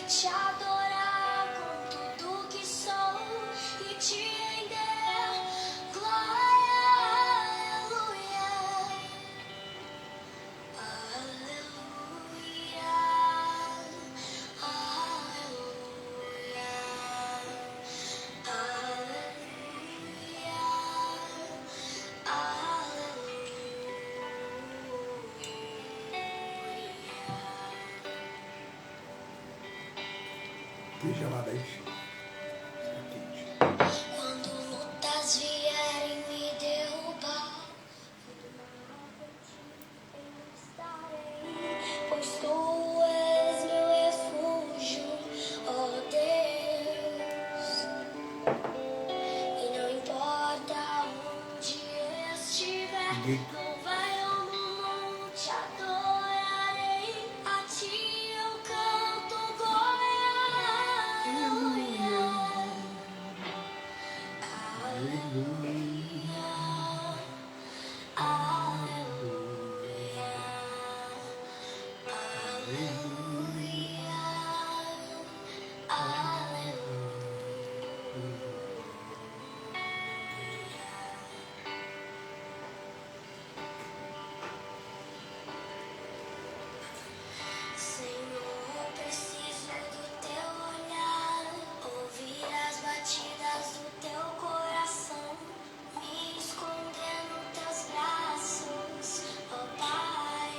te adorar com tudo que sou e te render glória, aleluia, aleluia, aleluia, Esteja lá daí. quando lutas vierem me derrubar, eu estarei, pois tu és meu refúgio, ó Deus. E não importa onde estiver, não vai ou não te adorarei, a ti eu canto glória, aleluia, aleluia, aleluia, aleluia. Senhor, preciso do teu olhar, ouvir as batidas do teu coração, me esconder nos teus braços, ó Pai.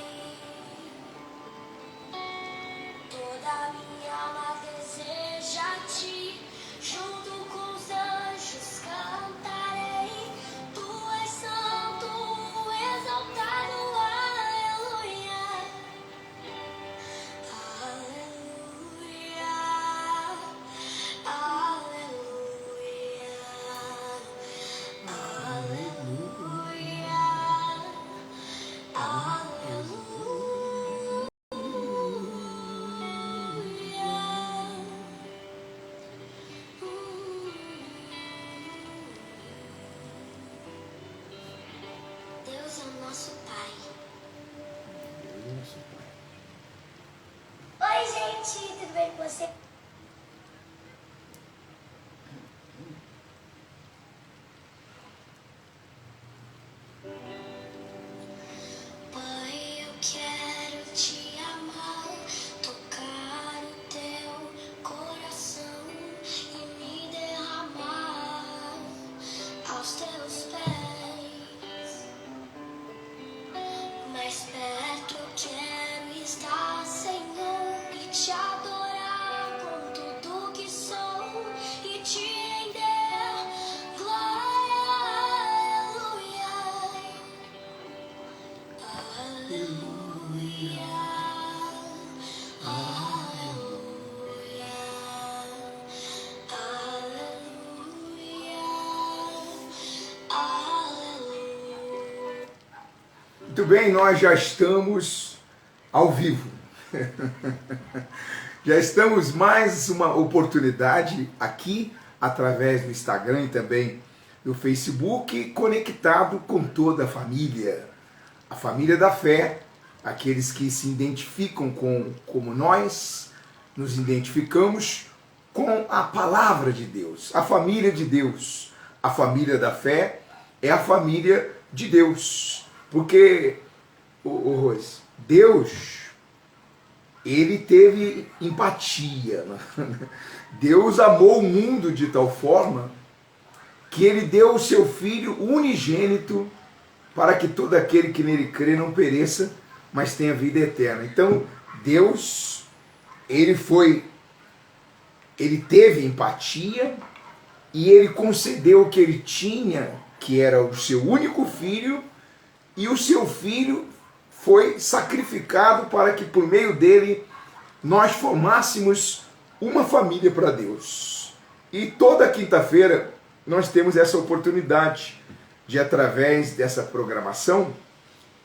Toda minha alma deseja ti, junto com os anjos cantarei. Tu és santo, exaltado, aleluia, aleluia, aleluia, Deus é o nosso Pai. Oi, gente, tudo bem com você? Pai, eu quero te amar, tocar o teu coração e me derramar aos teus pés. Mais perto eu quero estar, Senhor, e te adorar com tudo que sou e te render glória, aleluia, aleluia, aleluia, aleluia. Muito bem, nós já estamos ao vivo. Já estamos mais uma oportunidade aqui através do Instagram e também do Facebook, conectado com toda a família da fé, aqueles que se identificam como nós nos identificamos com a palavra de Deus, a família de Deus. A família da fé é a família de Deus, porque Rose, Deus, ele teve empatia. Deus amou o mundo de tal forma que ele deu o seu Filho unigênito para que todo aquele que nele crê não pereça, mas tenha vida eterna. Então, Deus, ele teve empatia e ele concedeu o que ele tinha, que era o seu único filho, e o seu filho foi sacrificado para que por meio dele nós formássemos uma família para Deus. E toda quinta-feira nós temos essa oportunidade de, através dessa programação,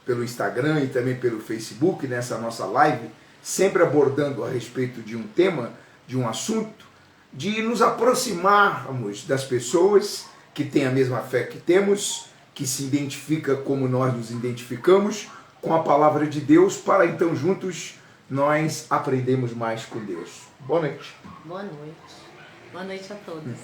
pelo Instagram e também pelo Facebook, nessa nossa live, sempre abordando a respeito de um tema, de um assunto, de nos aproximarmos das pessoas que têm a mesma fé que temos, que se identifica como nós nos identificamos, com a palavra de Deus, para então juntos nós aprendemos mais com Deus. Boa noite. Boa noite. Boa noite a todos.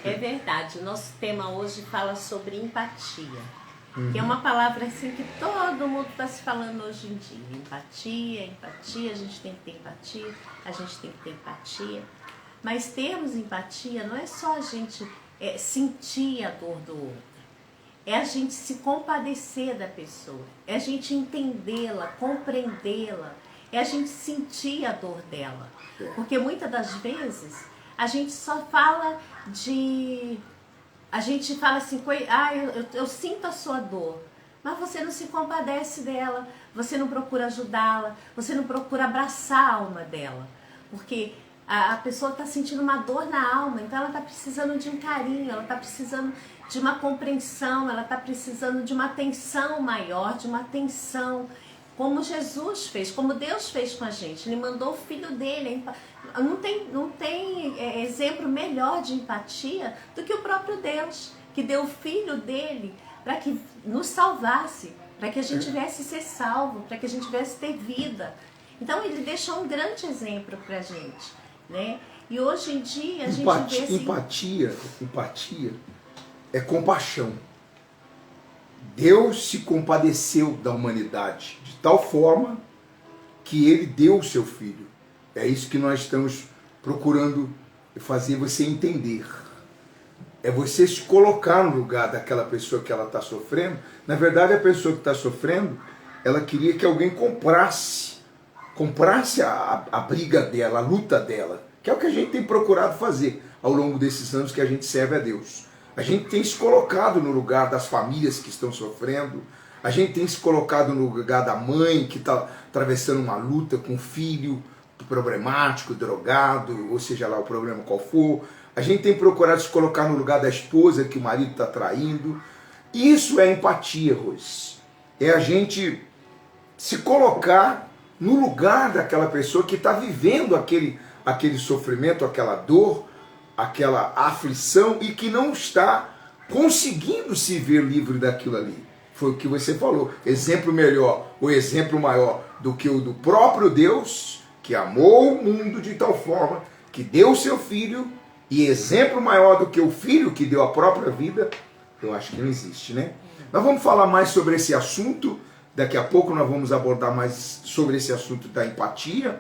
É verdade, o nosso tema hoje fala sobre empatia. Que é uma palavra assim que todo mundo está se falando hoje em dia. Empatia, empatia, a gente tem que ter empatia, a gente tem que ter empatia. Mas termos empatia não é só a gente sentir a dor do outro. É a gente se compadecer da pessoa. É a gente entendê-la, compreendê-la. É a gente sentir a dor dela. Porque muitas das vezes a gente só fala de... A gente fala assim, eu sinto a sua dor, mas você não se compadece dela, você não procura ajudá-la, você não procura abraçar a alma dela. Porque a pessoa está sentindo uma dor na alma, então ela está precisando de um carinho, ela está precisando de uma compreensão, ela está precisando de uma atenção maior, de uma atenção, como Jesus fez, como Deus fez com a gente. Ele mandou o Filho dele. Não tem exemplo melhor de empatia do que o próprio Deus, que deu o Filho dele para que nos salvasse, para que a gente viesse ser salvo, para que a gente viesse ter vida. Então ele deixou um grande exemplo para a gente, né? E hoje em dia a gente vê assim... Empatia é compaixão. Deus se compadeceu da humanidade de tal forma que ele deu o seu Filho. É isso que nós estamos procurando fazer você entender. É você se colocar no lugar daquela pessoa que ela está sofrendo. Na verdade, a pessoa que está sofrendo, ela queria que alguém comprasse a briga dela, a luta dela, que é o que a gente tem procurado fazer ao longo desses anos que a gente serve a Deus. A gente tem se colocado no lugar das famílias que estão sofrendo, a gente tem se colocado no lugar da mãe que está atravessando uma luta com o filho problemático, drogado, ou seja lá o problema qual for. A gente tem procurado se colocar no lugar da esposa que o marido está traindo. Isso é empatia, Rose. É a gente se colocar no lugar daquela pessoa que está vivendo aquele sofrimento, aquela dor, aquela aflição e que não está conseguindo se ver livre daquilo ali. Foi o que você falou. Exemplo melhor, o exemplo maior do que o do próprio Deus, que amou o mundo de tal forma que deu o seu Filho, e exemplo maior do que o Filho que deu a própria vida, eu acho que não existe, né? Nós vamos falar mais sobre esse assunto, daqui a pouco nós vamos abordar mais sobre esse assunto da empatia,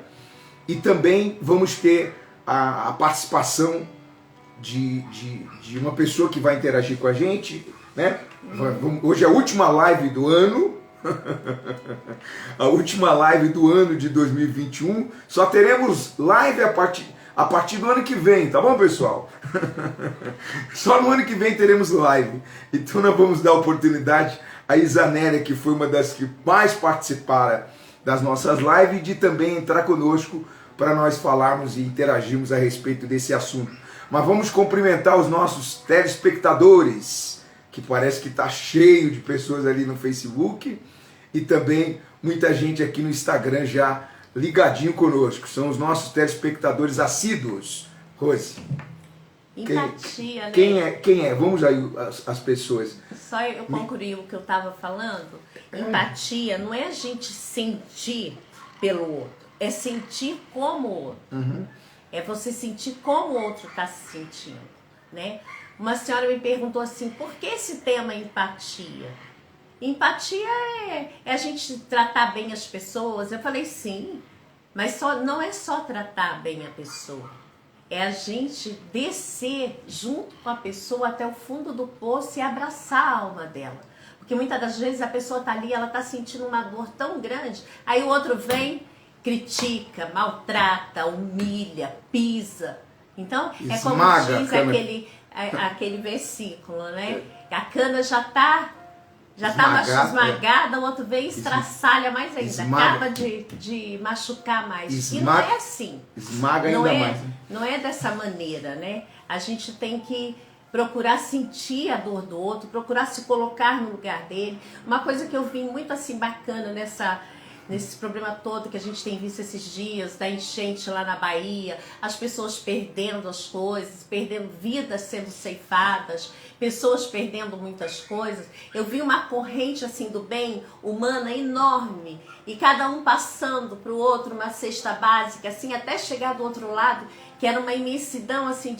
e também vamos ter a participação de uma pessoa que vai interagir com a gente, né? Hoje é a última live do ano, a última live do ano de 2021, só teremos live a partir do ano que vem, tá bom, pessoal? Só no ano que vem teremos live, então nós vamos dar oportunidade a Isanélia, que foi uma das que mais participaram das nossas lives, de também entrar conosco para nós falarmos e interagirmos a respeito desse assunto. Mas vamos cumprimentar os nossos telespectadores, que parece que está cheio de pessoas ali no Facebook, e também muita gente aqui no Instagram já ligadinho conosco. São os nossos telespectadores assíduos. Rose. Empatia, né? Quem é? Vamos aí as pessoas. Só eu concluí o que eu estava falando. Empatia não é a gente sentir pelo outro, é sentir como o outro. Uhum. É você sentir como o outro está se sentindo, né? Uma senhora me perguntou assim, por que esse tema empatia? Empatia é a gente tratar bem as pessoas. Eu falei sim, mas não é só tratar bem a pessoa. É a gente descer junto com a pessoa até o fundo do poço e abraçar a alma dela. Porque muitas das vezes a pessoa está ali, ela está sentindo uma dor tão grande, aí o outro vem, critica, maltrata, humilha, pisa. Então, é como diz aquele versículo, né? A cana já tá esmagada, o outro vem e estraçalha mais ainda, acaba de machucar mais. E não é assim. Esmaga ainda mais. Não é dessa maneira, né? A gente tem que procurar sentir a dor do outro, procurar se colocar no lugar dele. Uma coisa que eu vi muito assim bacana nesse problema todo que a gente tem visto esses dias, da enchente lá na Bahia, as pessoas perdendo as coisas, perdendo vidas sendo ceifadas, pessoas perdendo muitas coisas. Eu vi uma corrente assim do bem humana enorme, e cada um passando para o outro uma cesta básica, assim, até chegar do outro lado, que era uma imensidão assim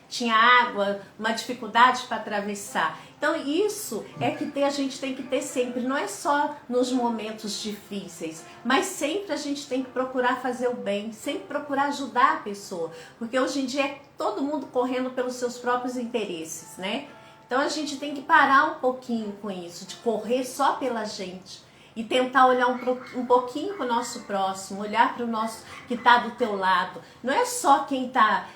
tinha água, uma dificuldade para atravessar. Então isso é que a gente tem que ter sempre, não é só nos momentos difíceis, mas sempre a gente tem que procurar fazer o bem, sempre procurar ajudar a pessoa, porque hoje em dia é todo mundo correndo pelos seus próprios interesses, né? Então a gente tem que parar um pouquinho com isso, de correr só pela gente e tentar olhar um pouquinho para o nosso próximo, olhar para o nosso que está do teu lado. Não é só quem tá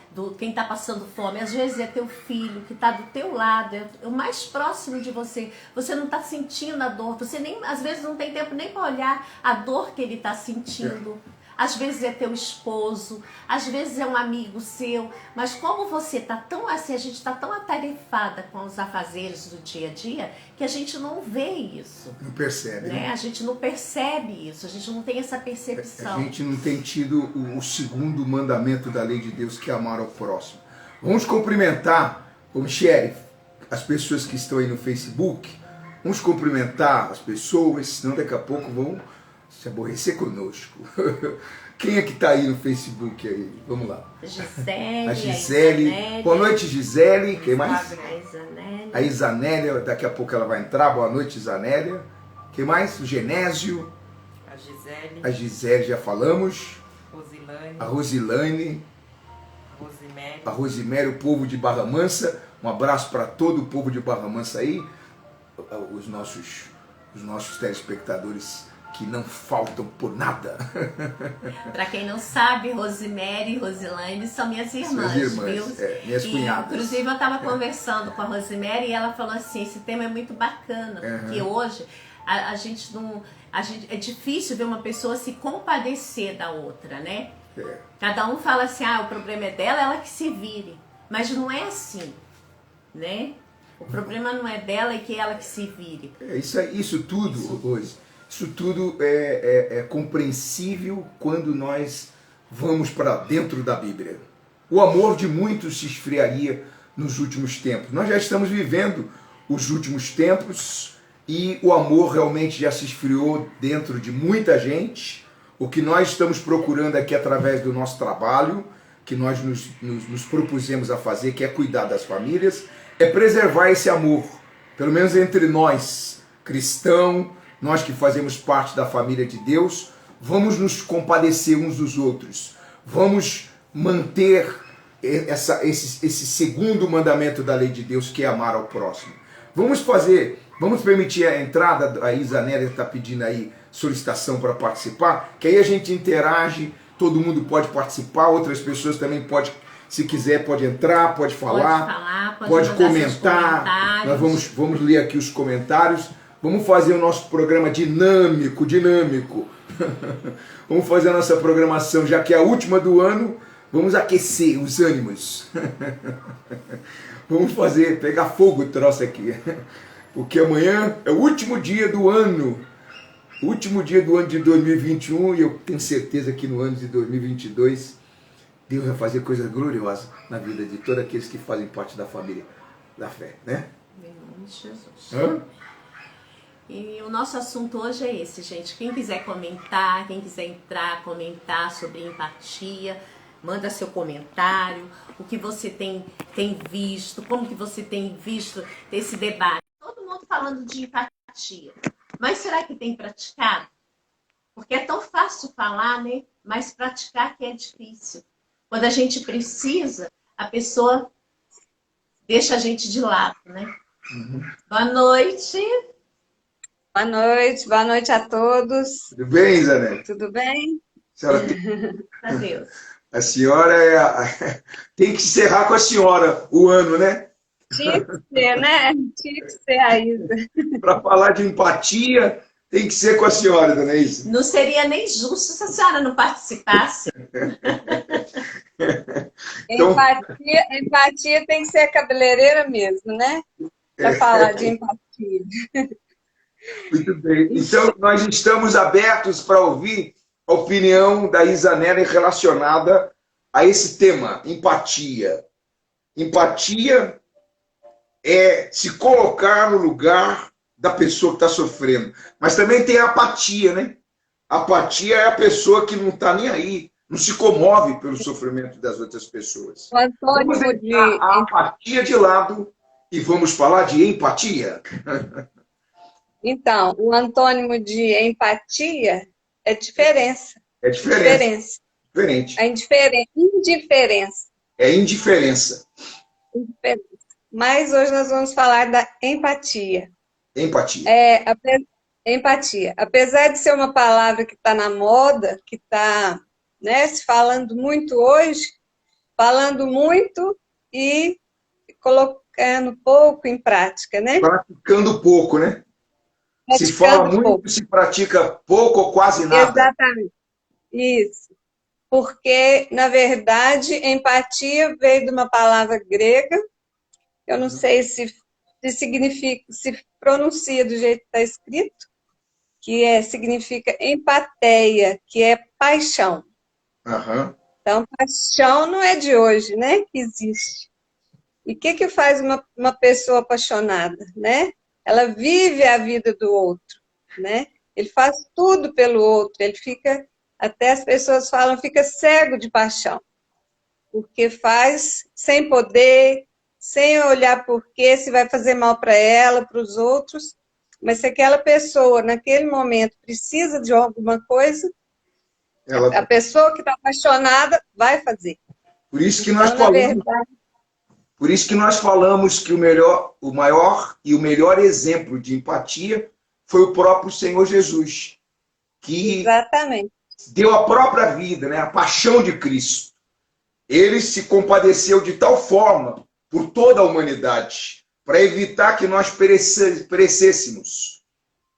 passando fome, às vezes é teu filho que está do teu lado, é o mais próximo de você. Você não está sentindo a dor, você nem, às vezes não tem tempo nem para olhar a dor que ele está sentindo. Às vezes é teu esposo, às vezes é um amigo seu, mas como você está tão assim, a gente está tão atarefada com os afazeres do dia a dia, que a gente não vê isso. Não percebe, né? A gente não percebe isso, a gente não tem essa percepção. A gente não tem tido o segundo mandamento da lei de Deus, que é amar ao próximo. Vamos cumprimentar, Michele, as pessoas que estão aí no Facebook. Vamos cumprimentar as pessoas, senão daqui a pouco vão se aborrecer conosco. Quem é que está aí no Facebook aí? Vamos lá. Gisele. A Gisele. Boa noite, Gisele. Quem mais? A Isanélia. A Isanélia, daqui a pouco ela vai entrar. Boa noite, Isanélia. Quem mais? O Genésio. A Gisele. A Gisele, já falamos. Rosilane. A Rosilane. Rosimério. A Rosimério, o povo de Barra Mansa. Um abraço para todo o povo de Barra Mansa aí. Os nossos telespectadores que não faltam por nada. Para quem não sabe, Rosimério e Rosilane são minhas irmãs, viu? Minhas cunhadas. Inclusive eu estava conversando com a Rosimério e ela falou assim, esse tema é muito bacana, porque hoje a gente não... é difícil ver uma pessoa se compadecer da outra, né? Cada um fala assim, o problema é dela, ela que se vire. Mas não é assim, né? O problema não é dela e que ela que se vire. Isso tudo é compreensível quando nós vamos para dentro da Bíblia. O amor de muitos se esfriaria nos últimos tempos. Nós já estamos vivendo os últimos tempos e o amor realmente já se esfriou dentro de muita gente. O que nós estamos procurando aqui através do nosso trabalho, que nós nos propusemos a fazer, que é cuidar das famílias, é preservar esse amor, pelo menos entre nós, cristãos, nós que fazemos parte da família de Deus. Vamos nos compadecer uns dos outros, vamos manter esse segundo mandamento da lei de Deus, que é amar ao próximo. Vamos permitir a entrada. A Isanélia está pedindo aí solicitação para participar, que aí a gente interage, todo mundo pode participar, outras pessoas também podem, se quiser, pode entrar, pode falar, pode comentar. Nós vamos ler aqui os comentários. Vamos fazer o nosso programa dinâmico. Vamos fazer a nossa programação, já que é a última do ano, vamos aquecer os ânimos. Vamos pegar fogo o troço aqui. Porque amanhã é o último dia do ano. O último dia do ano de 2021, e eu tenho certeza que no ano de 2022, Deus vai fazer coisas gloriosas na vida de todos aqueles que fazem parte da família da fé, né? Em nome de Jesus. Hã? E o nosso assunto hoje é esse, gente. Quem quiser comentar, quem quiser entrar, comentar sobre empatia, manda seu comentário, o que você tem visto, como que você tem visto esse debate. Todo mundo falando de empatia, mas será que tem praticado? Porque é tão fácil falar, né? Mas praticar que é difícil. Quando a gente precisa, a pessoa deixa a gente de lado, né? Boa noite. Boa noite a todos. Tudo bem, Isanélia? Tudo bem? Adeus. A senhora tem que encerrar com a senhora o ano, né? Tinha que ser, né? Tinha que ser a Isa. Para falar de empatia, tem que ser com a senhora, dona Isa. Não seria nem justo se a senhora não participasse. Então, empatia tem que ser cabeleireira mesmo, né? Para falar de empatia. Muito bem. Então, nós estamos abertos para ouvir a opinião da Isanela relacionada a esse tema, empatia. Empatia é se colocar no lugar da pessoa que está sofrendo. Mas também tem a apatia, né? A apatia é a pessoa que não está nem aí, não se comove pelo sofrimento das outras pessoas. O Vamos antônimo deixar de, a apatia de lado e vamos falar de empatia. então, o antônimo de empatia é diferença. É diferença, Diferença. diferente. A indiferença. É indiferença. Indiferença. Mas hoje nós vamos falar da empatia. Empatia. Empatia. Apesar de ser uma palavra que está na moda, que está, né, se falando muito hoje, falando muito e colocando pouco em prática, né? Praticando pouco, né? Se fala Praticando muito, pouco. se pratica pouco ou quase nada. Exatamente. Isso. Porque, na verdade, empatia veio de uma palavra grega, eu não sei se significa, se pronuncia do jeito que está escrito, significa empateia, que é paixão. Aham. Então, paixão não é de hoje, né? Que existe. E o que faz uma pessoa apaixonada, né? Ela vive a vida do outro, né? Ele faz tudo pelo outro, ele fica, até as pessoas falam, fica cego de paixão, porque faz sem poder, sem olhar por quê, se vai fazer mal para ela, para os outros, mas se aquela pessoa, naquele momento, precisa de alguma coisa, a pessoa que está apaixonada vai fazer. Por isso que então, nós falamos, por isso que nós falamos que o maior e o melhor exemplo de empatia foi o próprio Senhor Jesus, que exatamente. deu a própria vida, né? A paixão de Cristo. Ele se compadeceu de tal forma por toda a humanidade, para evitar que nós perecêssemos,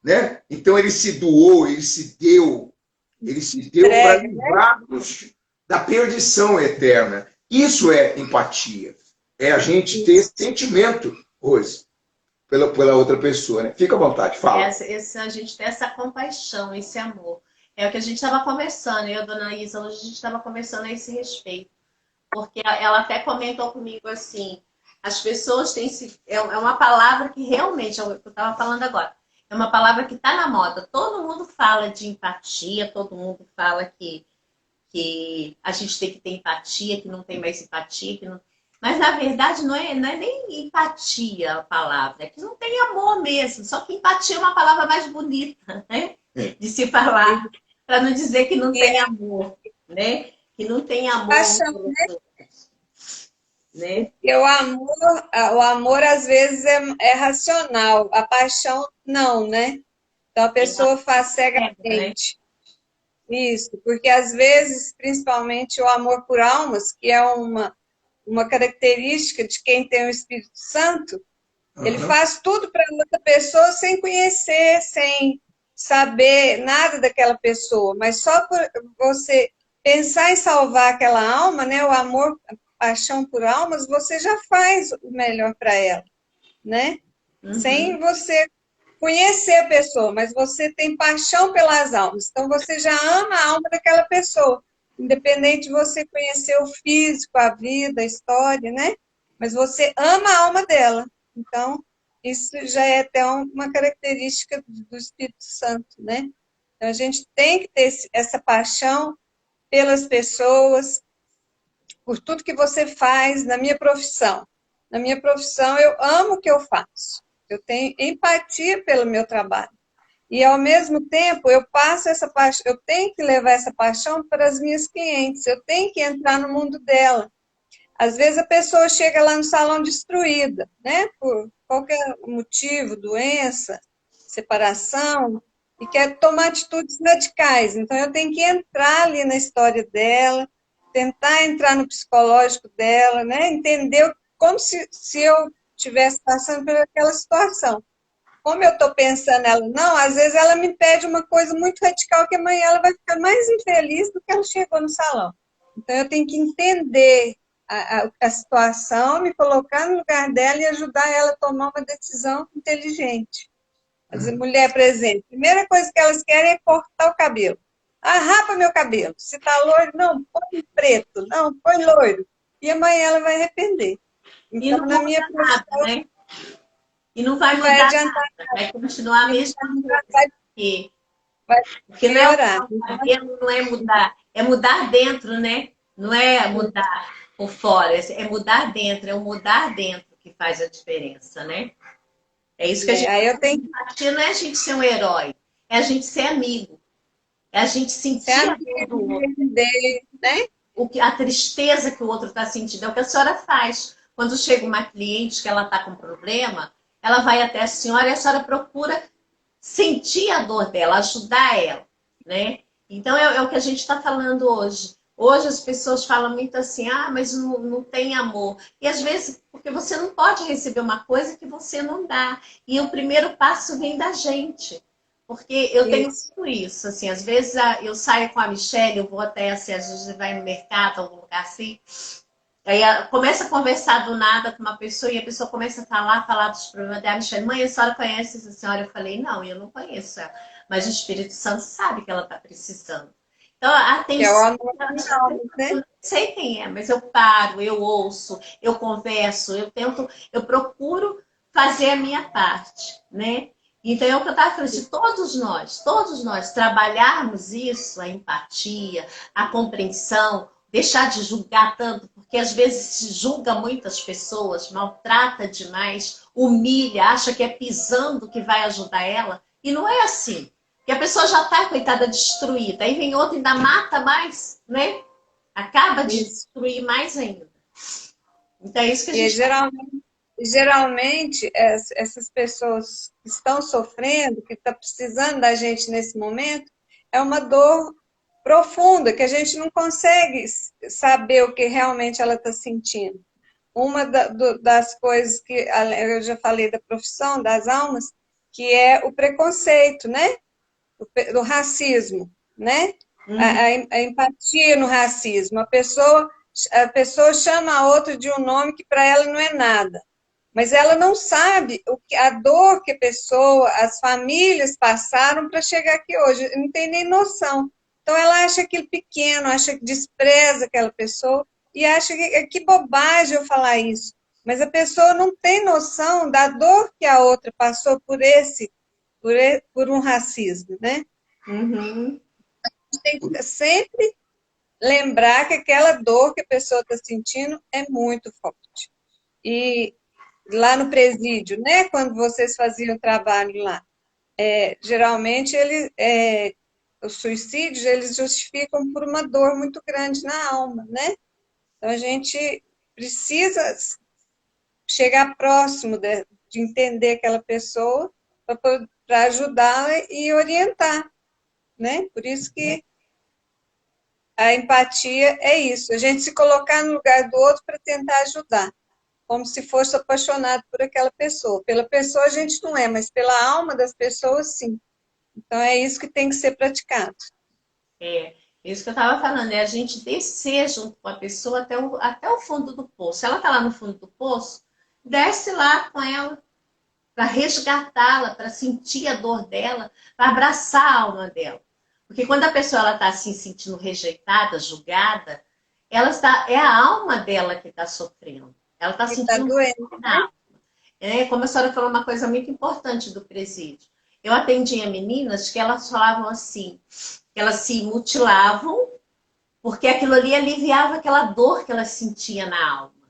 né? Então ele se doou, ele se deu para livrar-nos da perdição eterna. Isso é empatia. É a gente ter esse sentimento, Rose, pela outra pessoa, né? Fica à vontade, fala. A gente tem essa compaixão, esse amor. É o que a gente estava conversando, eu e a dona Isa, hoje a gente estava conversando a esse respeito. Porque ela até comentou comigo assim, as pessoas têm é uma palavra que realmente, é o que eu estava falando agora, é uma palavra que está na moda. Todo mundo fala de empatia, todo mundo fala que a gente tem que ter empatia, que não tem mais empatia, que não... Mas, na verdade, não é nem empatia a palavra, é que não tem amor mesmo. Só que empatia é uma palavra mais bonita, né? De se falar, para não dizer que não tem amor, né? Que não tem amor. Paixão, né? E o amor às vezes é racional, a paixão não, né? Então a pessoa faz cegamente. Isso, porque às vezes, principalmente o amor por almas, que é uma característica de quem tem o Espírito Santo, ele faz tudo para outra pessoa sem conhecer, sem saber nada daquela pessoa, mas só por você pensar em salvar aquela alma, né, o amor, a paixão por almas, você já faz o melhor para ela, né? Sem você conhecer a pessoa, mas você tem paixão pelas almas, então você já ama a alma daquela pessoa, independente de você conhecer o físico, a vida, a história, né? Mas você ama a alma dela. Então, isso já é até uma característica do Espírito Santo, né? Então, a gente tem que ter essa paixão pelas pessoas, por tudo que você faz na minha profissão. Na minha profissão, eu amo o que eu faço. Eu tenho empatia pelo meu trabalho. E, ao mesmo tempo, eu passo essa paixão, eu tenho que levar essa paixão para as minhas clientes, eu tenho que entrar no mundo dela. Às vezes a pessoa chega lá no salão destruída, né? Por qualquer motivo, doença, separação, e quer tomar atitudes radicais. Então, eu tenho que entrar ali na história dela, tentar entrar no psicológico dela, né? Entender como se eu estivesse passando por aquela situação. Como eu estou pensando nela, não, às vezes ela me pede uma coisa muito radical que amanhã ela vai ficar mais infeliz do que ela chegou no salão. Então, eu tenho que entender a situação, me colocar no lugar dela e ajudar ela a tomar uma decisão inteligente. As mulheres, por exemplo, a primeira coisa que elas querem é cortar o cabelo. Ah, rapa meu cabelo. Se tá loiro, não, põe preto. Não, põe loiro. E amanhã ela vai arrepender. E Então, não na muda minha nada, profissão, né? E não vai não vai mudar adiantar, nada, vai continuar a mesma coisa. vai, Porque, vai porque não é, piorar. não é mudar, é mudar dentro, né? Não é mudar por fora, é mudar dentro, é o mudar dentro que faz a diferença, né? É isso que a gente Aí eu tenho empatia, não é a gente ser um herói, é a gente ser amigo, é a gente que ser sentir a dor do amiga, outro, entender, né? a tristeza que o outro está sentindo. É o que a senhora faz. Quando chega uma cliente que ela está com problema, ela vai até a senhora e a senhora procura sentir a dor dela, ajudar ela, né? Então é o que a gente está falando hoje. Hoje as pessoas falam muito assim, ah, mas não tem amor. E às vezes, porque você não pode receber uma coisa que você não dá. E o primeiro passo vem da gente. Porque eu tenho Isso. muito isso, assim, às vezes eu saio com a Michelle, eu vou até, assim, às vezes vai no mercado, algum lugar assim, aí começa a conversar do nada com uma pessoa e a pessoa começa a falar dos problemas dela. A Michelle, mãe, a senhora conhece essa senhora? Eu falei, não, eu não conheço ela, mas o Espírito Santo sabe que ela está precisando. Então, a Que é o atenção, amor das eu almas, né? não sei quem é, mas eu paro, eu ouço, eu converso, eu tento, eu procuro fazer a minha parte, né? Então, é o que eu estava falando, se todos nós trabalharmos isso, a empatia, a compreensão, deixar de julgar tanto, porque às vezes se julga muitas pessoas, maltrata demais, humilha, acha que é pisando que vai ajudar ela, e não é assim. Porque a pessoa já está, coitada, destruída, aí vem outra e ainda mata mais, né? Acaba de Isso. destruir mais ainda. Então, é isso que a E gente está. geralmente essas pessoas que estão sofrendo, que estão precisando da gente nesse momento, é uma dor profunda, que a gente não consegue saber o que realmente ela está sentindo. Uma das coisas que eu já falei da profissão, das almas, que é o preconceito, né? Do racismo, né? Uhum. A empatia no racismo. A pessoa chama a outra de um nome que para ela não é nada, mas ela não sabe a dor que a pessoa, as famílias passaram para chegar aqui hoje, não tem nem noção. Então ela acha aquilo pequeno, acha que despreza aquela pessoa e acha que bobagem eu falar isso. Mas a pessoa não tem noção da dor que a outra passou por um racismo, né? Uhum. Tem que sempre lembrar que aquela dor que a pessoa está sentindo é muito forte. E lá no presídio, né? Quando vocês faziam trabalho lá, geralmente os suicídios eles justificam por uma dor muito grande na alma, né? Então a gente precisa chegar próximo de entender aquela pessoa para ajudá-la e orientar, né? Por isso que a empatia é isso, a gente se colocar no lugar do outro para tentar ajudar, como se fosse apaixonado por aquela pessoa. Pela pessoa a gente não é, mas pela alma das pessoas, sim. Então é isso que tem que ser praticado. É, isso que eu estava falando, é a gente descer junto com a pessoa até o fundo do poço. Se ela está lá no fundo do poço, desce lá com ela, para resgatá-la, para sentir a dor dela, para abraçar a alma dela. Porque quando a pessoa está assim, sentindo rejeitada, julgada, é a alma dela que está sofrendo. Ela está E está sentindo doendo. mal. Como a senhora falou uma coisa muito importante do presídio. Eu atendia meninas que elas falavam assim, que elas se mutilavam, porque aquilo ali aliviava aquela dor que elas sentiam na alma,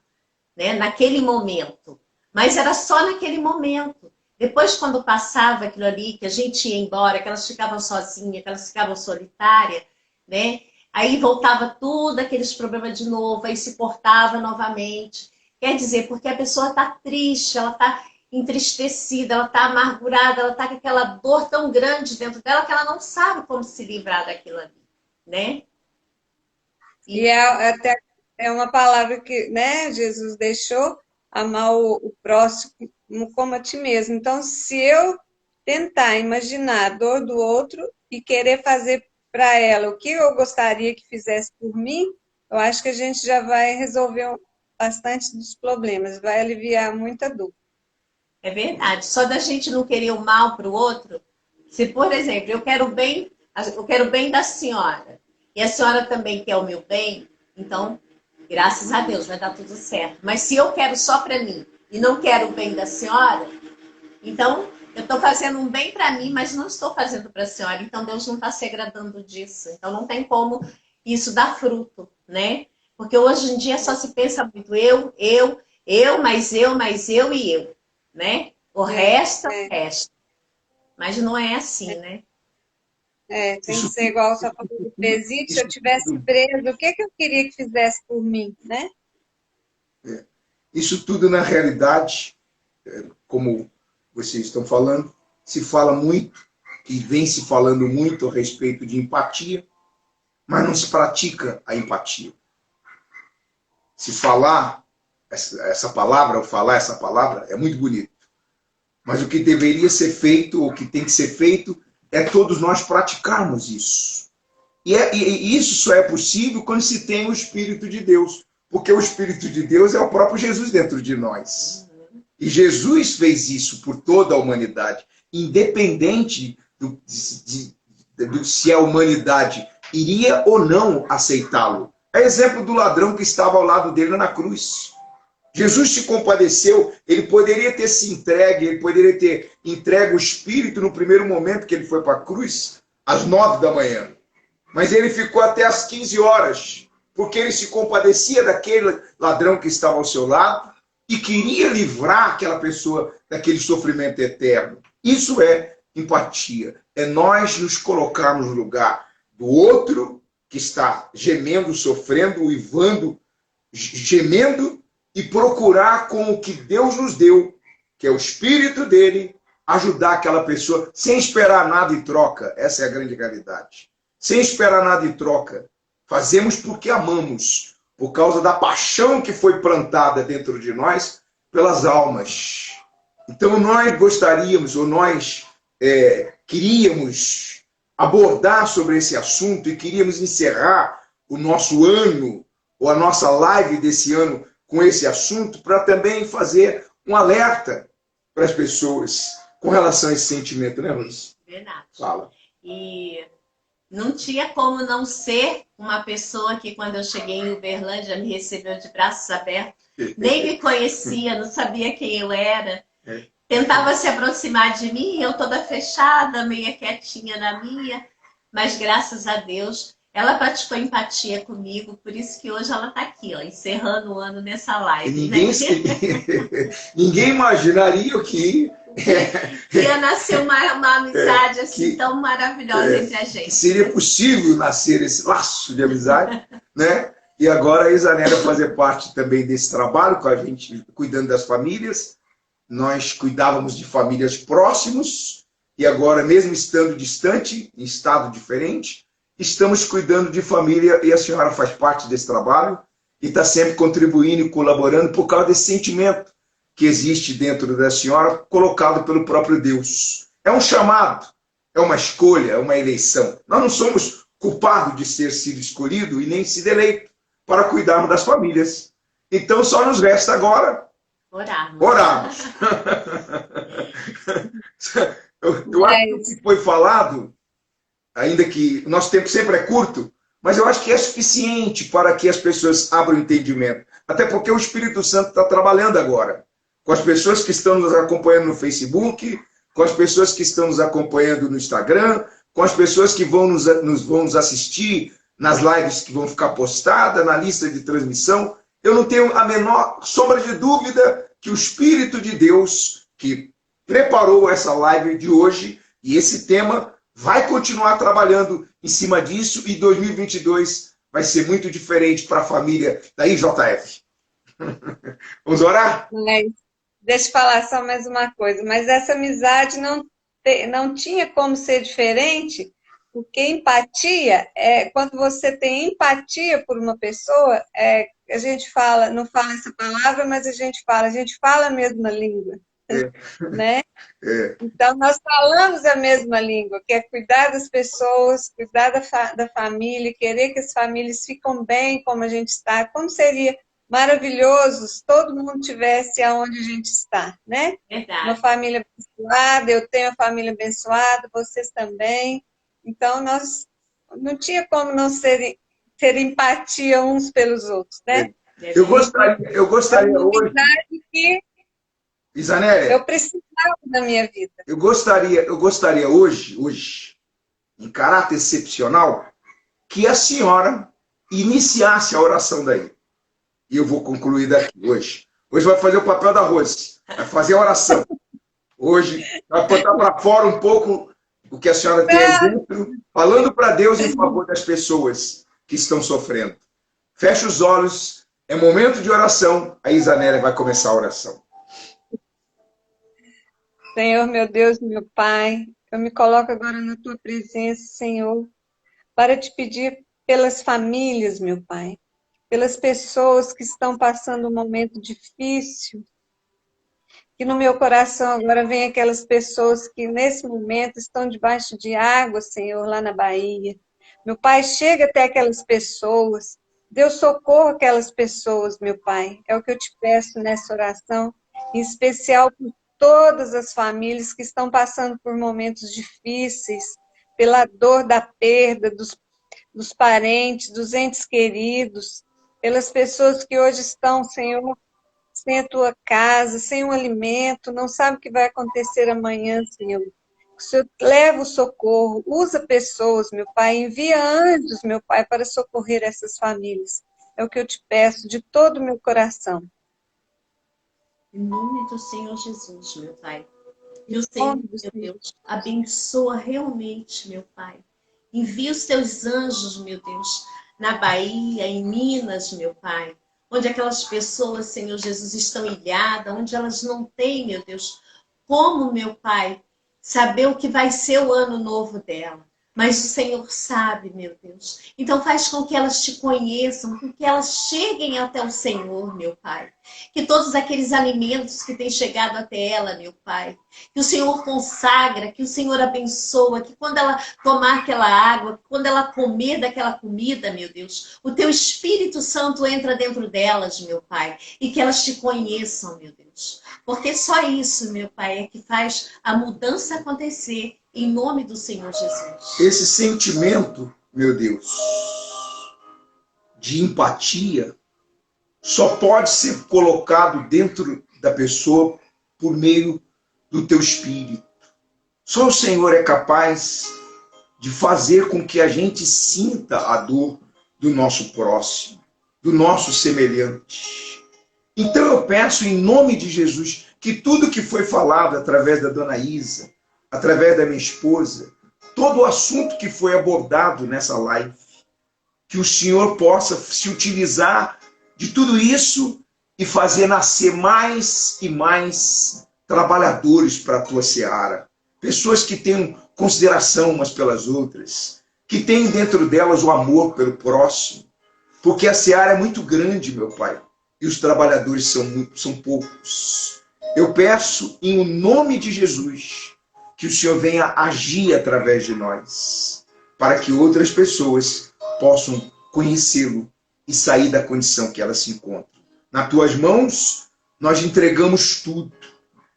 né? Naquele momento. Mas era só naquele momento. Depois, quando passava aquilo ali, que a gente ia embora, que elas ficavam sozinhas, que elas ficavam solitárias, né? Aí voltava tudo aqueles problemas de novo, aí se portava novamente. Quer dizer, porque a pessoa está triste, ela está entristecida, ela está amargurada, ela está com aquela dor tão grande dentro dela que ela não sabe como se livrar daquilo ali, né? E até uma palavra que, né, Jesus deixou, amar o próximo como a ti mesmo. Então, se eu tentar imaginar a dor do outro e querer fazer para ela o que eu gostaria que fizesse por mim, eu acho que a gente já vai resolver bastante dos problemas, vai aliviar muita dor. É verdade. Só da gente não querer o mal para o outro. Se, por exemplo, eu quero o bem da senhora e a senhora também quer o meu bem, então, graças a Deus, vai dar tudo certo. Mas se eu quero só para mim e não quero o bem da senhora, então eu estou fazendo um bem para mim, mas não estou fazendo para a senhora. Então Deus não está se agradando disso. Então não tem como isso dar fruto, né? Porque hoje em dia só se pensa muito mais eu e eu, né? O resto é o resto. Mas não é assim, né? Tem que ser igual só para o presídio. Se eu tivesse preso, o que eu queria que fizesse por mim, né? Isso tudo, na realidade, como vocês estão falando, se fala muito, e vem se falando muito a respeito de empatia, mas não se pratica a empatia. Se falar essa palavra, ou falar essa palavra, é muito bonito. Mas o que deveria ser feito, ou o que tem que ser feito, é todos nós praticarmos isso. E isso só é possível quando se tem o Espírito de Deus. Porque o Espírito de Deus é o próprio Jesus dentro de nós. E Jesus fez isso por toda a humanidade. Independente do se a humanidade iria ou não aceitá-lo. É exemplo do ladrão que estava ao lado dele na cruz. Jesus se compadeceu, ele poderia ter se entregue, ele poderia ter entregue o Espírito no primeiro momento que ele foi para a cruz, às 9 da manhã. Mas ele ficou até às 15 horas, porque ele se compadecia daquele ladrão que estava ao seu lado e queria livrar aquela pessoa daquele sofrimento eterno. Isso é empatia. É nós nos colocarmos no lugar do outro que está gemendo, sofrendo, uivando, gemendo, e procurar com o que Deus nos deu, que é o Espírito dele, ajudar aquela pessoa sem esperar nada em troca. Essa é a grande realidade. Sem esperar nada em troca. Fazemos porque amamos, por causa da paixão que foi plantada dentro de nós pelas almas. Então nós gostaríamos, ou nós queríamos abordar sobre esse assunto e queríamos encerrar o nosso ano, ou a nossa live desse ano, com esse assunto, para também fazer um alerta para as pessoas com relação a esse sentimento, né, Rose? Verdade. Fala. E não tinha como não ser uma pessoa que, quando eu cheguei em Uberlândia, me recebeu de braços abertos, nem me conhecia, não sabia quem eu era. Tentava se aproximar de mim, eu toda fechada, meia quietinha na minha, mas graças a Deus, ela praticou empatia comigo, por isso que hoje ela está aqui, ó, encerrando o ano nessa live. Ninguém imaginaria que ia nascer uma amizade assim tão maravilhosa entre a gente. Seria possível nascer esse laço de amizade, né? E agora a Isanélia fazer parte também desse trabalho com a gente, cuidando das famílias. Nós cuidávamos de famílias próximos e agora, mesmo estando distante, em estado diferente, estamos cuidando de família e a senhora faz parte desse trabalho e está sempre contribuindo e colaborando por causa desse sentimento que existe dentro da senhora, colocado pelo próprio Deus. É um chamado, é uma escolha, é uma eleição. Nós não somos culpados de ter sido escolhido e nem sido eleito para cuidarmos das famílias. Então só nos resta agora orarmos. Eu acho que o que foi falado, ainda que o nosso tempo sempre é curto, mas eu acho que é suficiente para que as pessoas abram o entendimento. Até porque o Espírito Santo está trabalhando agora. Com as pessoas que estão nos acompanhando no Facebook, com as pessoas que estão nos acompanhando no Instagram, com as pessoas que vão nos assistir nas lives que vão ficar postadas, na lista de transmissão. Eu não tenho a menor sombra de dúvida que o Espírito de Deus, que preparou essa live de hoje, e esse tema, vai continuar trabalhando em cima disso, e 2022 vai ser muito diferente para a família da IJF. Vamos orar? Deixa eu falar só mais uma coisa, mas essa amizade não tinha como ser diferente, porque empatia, quando você tem empatia por uma pessoa, a gente fala, não fala essa palavra, mas a gente fala a mesma língua. Né? Então, nós falamos a mesma língua, que é cuidar das pessoas, cuidar da família, querer que as famílias fiquem bem como a gente está, como seria maravilhosos todo mundo tivesse aonde a gente está, né? Uma Verdade. família abençoada, eu tenho a família abençoada, vocês também. Então, nós não tinha como não ter empatia uns pelos outros, né? Eu Verdade. gostaria, eu É gostaria uma hoje, amizade que Isanéia, eu precisava na minha vida. eu gostaria hoje, em caráter excepcional, que a senhora iniciasse a oração daí. E eu vou concluir daqui hoje. Hoje vai fazer o papel da Rose, vai fazer a oração. Hoje vai botar para fora um pouco o que a senhora tem aí dentro, falando para Deus em favor das pessoas que estão sofrendo. Feche os olhos, é momento de oração. A Isanélia vai começar a oração. Senhor, meu Deus, meu Pai, eu me coloco agora na tua presença, Senhor, para te pedir pelas famílias, meu Pai, pelas pessoas que estão passando um momento difícil, que no meu coração agora vem aquelas pessoas que nesse momento estão debaixo de água, Senhor, lá na Bahia. Meu Pai, chega até aquelas pessoas, dê socorro àquelas pessoas, meu Pai. É o que eu te peço nessa oração, em especial por todas as famílias que estão passando por momentos difíceis, pela dor da perda dos parentes, dos entes queridos, pelas pessoas que hoje estão, Senhor, sem a tua casa, sem um alimento, não sabe o que vai acontecer amanhã, Senhor. O Senhor leva o socorro, usa pessoas, meu Pai, envia anjos, meu Pai, para socorrer essas famílias. É o que eu te peço de todo o meu coração. Em nome do Senhor Jesus, meu Pai. Meu Em Senhor, nome do meu Senhor. Deus, abençoa realmente, meu Pai. Envia os teus anjos, meu Deus, na Bahia, em Minas, meu Pai. Onde aquelas pessoas, Senhor Jesus, estão ilhadas, onde elas não têm, meu Deus, como, meu Pai, saber o que vai ser o ano novo dela. Mas o Senhor sabe, meu Deus. Então faz com que elas te conheçam, com que elas cheguem até o Senhor, meu Pai. Que todos aqueles alimentos que têm chegado até ela, meu Pai, que o Senhor consagra, que o Senhor abençoa, que quando ela tomar aquela água, quando ela comer daquela comida, meu Deus, o teu Espírito Santo entra dentro delas, meu Pai, e que elas te conheçam, meu Deus. Porque só isso, meu Pai, é que faz a mudança acontecer em nome do Senhor Jesus. Esse sentimento, meu Deus, de empatia, só pode ser colocado dentro da pessoa por meio do teu espírito. Só o Senhor é capaz de fazer com que a gente sinta a dor do nosso próximo, do nosso semelhante. Então eu peço em nome de Jesus que tudo que foi falado através da dona Isa, através da minha esposa, todo o assunto que foi abordado nessa live, que o Senhor possa se utilizar de tudo isso e fazer nascer mais e mais trabalhadores para a tua seara. Pessoas que tenham consideração umas pelas outras, que tenham dentro delas o amor pelo próximo, porque a seara é muito grande, meu Pai, e os trabalhadores são poucos. Eu peço, em nome de Jesus, que o Senhor venha agir através de nós, para que outras pessoas possam conhecê-lo e sair da condição que elas se encontram. Nas tuas mãos, nós entregamos tudo.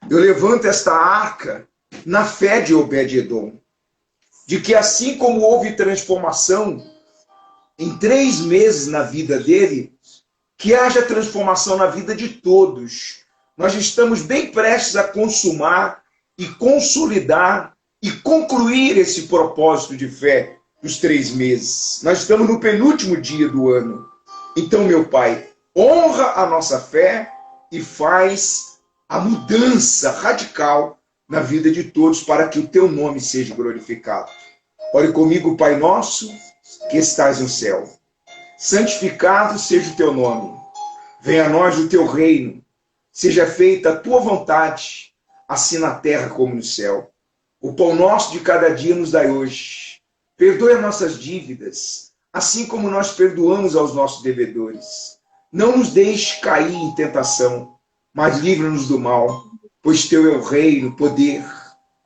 Eu levanto esta arca na fé de Obed-Edom, de que assim como houve transformação em 3 meses na vida dele, que haja transformação na vida de todos. Nós estamos bem prestes a consumar e consolidar e concluir esse propósito de fé dos 3 meses. Nós estamos no penúltimo dia do ano. Então, meu Pai, honra a nossa fé e faz a mudança radical na vida de todos para que o teu nome seja glorificado. Ore comigo, Pai nosso, que estás no céu. Santificado seja o teu nome. Venha a nós o teu reino. Seja feita a tua vontade, assim na terra como no céu. O pão nosso de cada dia nos dai hoje. Perdoe as nossas dívidas, assim como nós perdoamos aos nossos devedores. Não nos deixe cair em tentação, mas livra-nos do mal, pois teu é o reino, o poder,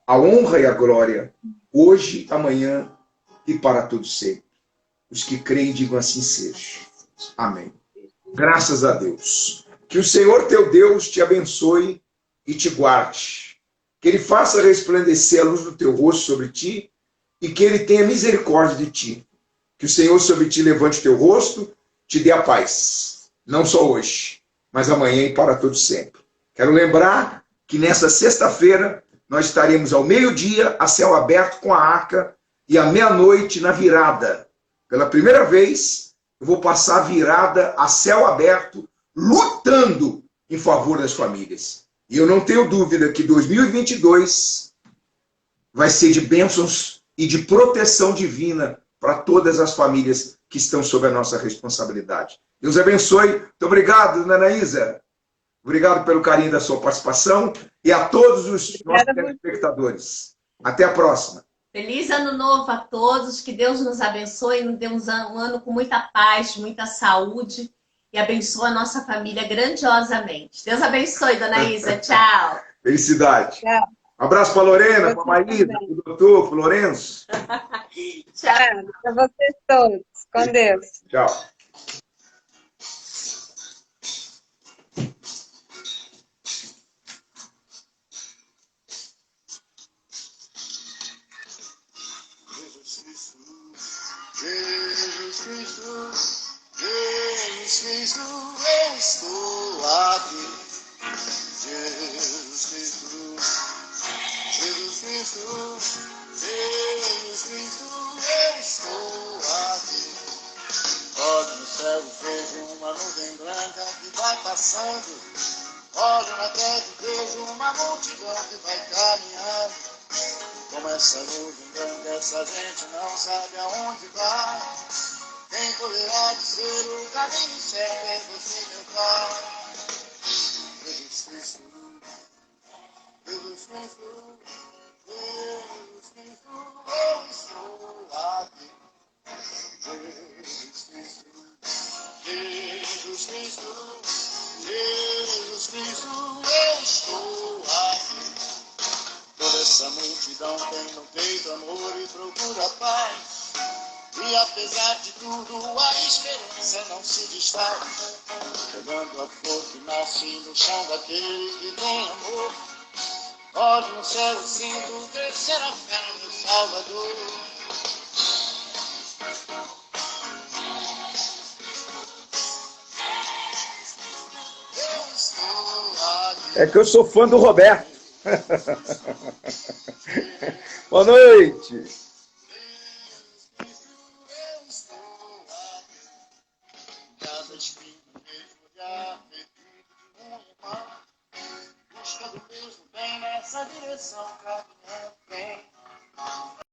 a honra e a glória, hoje, amanhã e para todo sempre. Os que creem, digam assim seja. Amém. Graças a Deus. Que o Senhor teu Deus te abençoe e te guarde. Que Ele faça resplandecer a luz do teu rosto sobre ti e que Ele tenha misericórdia de ti. Que o Senhor sobre ti levante o teu rosto, te dê a paz. Não só hoje, mas amanhã e para todo sempre. Quero lembrar que nesta sexta-feira nós estaremos ao meio-dia a céu aberto com a arca e à meia-noite na virada. Pela primeira vez, eu vou passar a virada a céu aberto, lutando em favor das famílias. E eu não tenho dúvida que 2022 vai ser de bênçãos e de proteção divina para todas as famílias que estão sob a nossa responsabilidade. Deus abençoe. Muito obrigado, dona Anaísa. Obrigado pelo carinho da sua participação e a todos os nossos telespectadores. Até a próxima. Feliz ano novo a todos, que Deus nos abençoe, nos dê um ano com muita paz, muita saúde e abençoe a nossa família grandiosamente. Deus abençoe, dona Isa. Tchau. Felicidade. Tchau. Um abraço para a Lorena, para a Maísa, para o doutor, para o Lourenço. Tchau. Para vocês todos. Com Deus. Tchau. Jesus Cristo, Jesus Cristo, eu estou aqui. Jesus Cristo, Jesus Cristo, Jesus Cristo, eu estou aqui. Olho no céu e vejo uma nuvem branca que vai passando. Olho na terra e vejo uma multidão que vai caminhando. Como essa nuvem branca, essa gente não sabe aonde vai. Quem poderá dizer o caminho certo é você, meu Pai. Jesus Cristo, Jesus Cristo, Jesus Cristo, eu estou aqui. Jesus Cristo, Jesus Cristo, Jesus Cristo, eu estou aqui. Toda essa multidão tem no peito amor e procura paz. E apesar de tudo, a esperança não se desfaz. Pegando a flor que nasce no chão daquele que tem amor. Olho no céu e sinto crescer a fé no meu Salvador. Eu estou aqui. É que eu sou fã do Roberto. Boa noite. Eu estou aqui. Cada espinho no mesmo olhar, perdido de um irmão. Buscando mesmo bem nessa direção, cara.